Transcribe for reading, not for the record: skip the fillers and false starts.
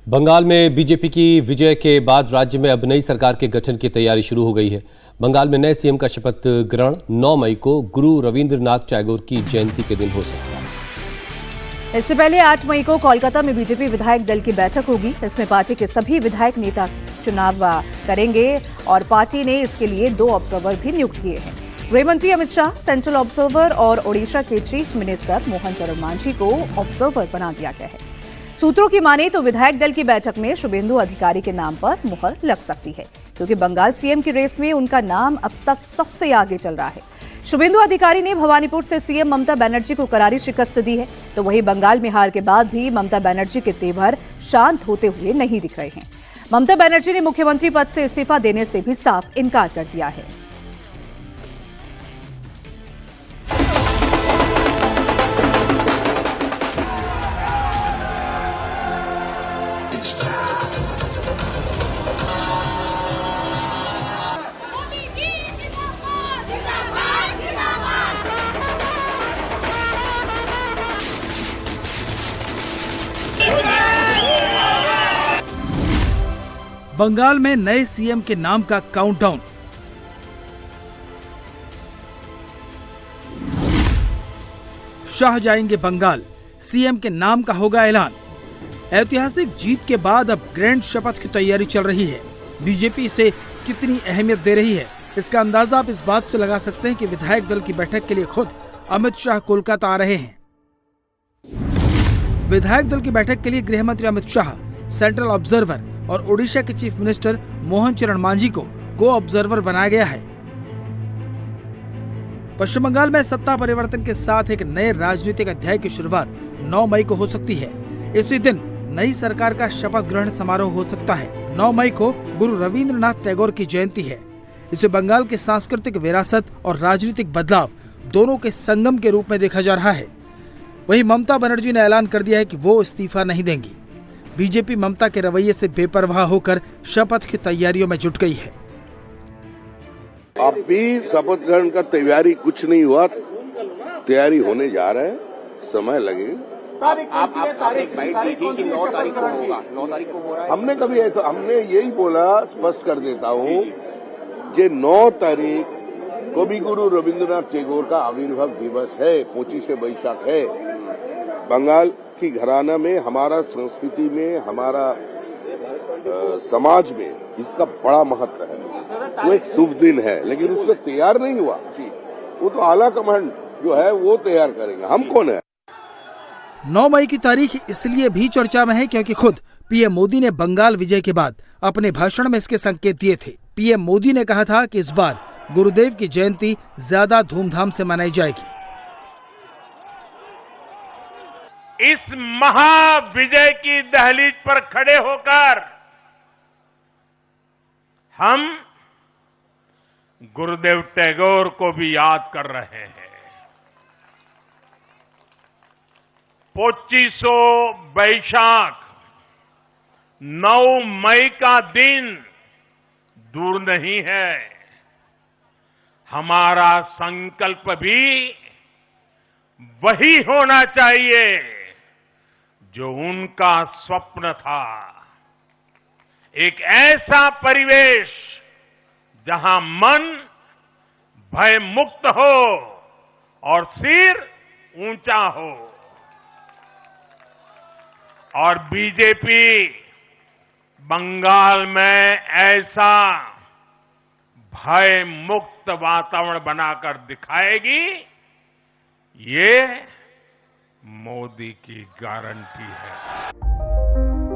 बंगाल में बीजेपी की विजय के बाद राज्य में अब नई सरकार के गठन की तैयारी शुरू हो गई है। बंगाल में नए सीएम का शपथ ग्रहण 9 मई को गुरु रविंद्रनाथ टैगोर की जयंती के दिन हो सकता है। इससे पहले 8 मई को कोलकाता में बीजेपी विधायक दल की बैठक होगी। इसमें पार्टी के सभी विधायक नेता चुनाव करेंगे और पार्टी ने इसके लिए 2 ऑब्जर्वर भी नियुक्त किए हैं। गृह मंत्री अमित शाह, सेंट्रल ऑब्जर्वर और ओडिशा के चीफ मिनिस्टर मोहन चरण मांझी को ऑब्जर्वर बना दिया गया है। सूत्रों की माने तो विधायक दल की बैठक में शुभेंदु अधिकारी के नाम पर मुहर लग सकती है, क्योंकि बंगाल सीएम की रेस में उनका नाम अब तक सबसे आगे चल रहा है। शुभेंदु अधिकारी ने भवानीपुर से सीएम ममता बनर्जी को करारी शिकस्त दी है, तो वहीं बंगाल में हार के बाद भी ममता बनर्जी के तेवर शांत होते हुए नहीं दिख रहे हैं। ममता बनर्जी ने मुख्यमंत्री पद से इस्तीफा देने से भी साफ इनकार कर दिया है। बंगाल में नए सीएम के नाम का काउंटडाउन। शाह जाएंगे बंगाल, सीएम के नाम का होगा ऐलान। ऐतिहासिक जीत के बाद अब ग्रैंड शपथ की तैयारी चल रही है। बीजेपी इसे कितनी अहमियत दे रही है, इसका अंदाजा आप इस बात से लगा सकते हैं कि विधायक दल की बैठक के लिए खुद अमित शाह कोलकाता आ रहे हैं। विधायक दल की बैठक के लिए गृह मंत्री अमित शाह, सेंट्रल ऑब्जर्वर और ओडिशा के चीफ मिनिस्टर मोहन चरण मांझी को ऑब्जर्वर बनाया गया है। पश्चिम बंगाल में सत्ता परिवर्तन के साथ एक नए राजनीतिक अध्याय की शुरुआत 9 मई को हो सकती है। इसी दिन नई सरकार का शपथ ग्रहण समारोह हो सकता है। 9 मई को गुरु रविंद्रनाथ टैगोर की जयंती है। इसे बंगाल के सांस्कृतिक विरासत और राजनीतिक बदलाव दोनों के संगम के रूप में देखा जा रहा है। वहीं ममता बनर्जी ने ऐलान कर दिया है कि वो इस्तीफा नहीं देंगी। बीजेपी ममता के रवैये से बेपरवाह होकर शपथ की तैयारियों में जुट गई है। अब भी शपथ ग्रहण का तैयारी कुछ नहीं हुआ, तैयारी होने जा रहा है, समय लगेगा। आप तारीख दी थी कि 9 तारीख को होगा, 9 तारीख को हो रहा है। हमने कभी ऐसा, हमने यही बोला, स्पष्ट कर देता हूँ, जे 9 तारीख कवि गुरु रविंद्रनाथ टैगोर का आविर्भाव दिवस है, 25 बैसाख है। बंगाल की घराना में, हमारा संस्कृति में, हमारा समाज में इसका बड़ा महत्व है। वो एक शुभ दिन है, लेकिन उसमें तैयार नहीं हुआ। वो तो आला कमांड जो है वो तैयार करेंगे, हम कौन है। 9 मई की तारीख इसलिए भी चर्चा में है क्योंकि खुद पीएम मोदी ने बंगाल विजय के बाद अपने भाषण में इसके संकेत दिए थे। पीएम मोदी ने कहा था कि इस बार गुरुदेव की जयंती ज्यादा धूमधाम से मनाई जाएगी। इस महाविजय की दहलीज पर खड़े होकर हम गुरुदेव टैगोर को भी याद कर रहे हैं। 25 बैसाख 9 मई का दिन दूर नहीं है। हमारा संकल्प भी वही होना चाहिए जो उनका स्वप्न था। एक ऐसा परिवेश जहां मन भय मुक्त हो और सिर ऊंचा हो। और बीजेपी बंगाल में ऐसा भय मुक्त वातावरण बनाकर दिखाएगी, ये मोदी की गारंटी है।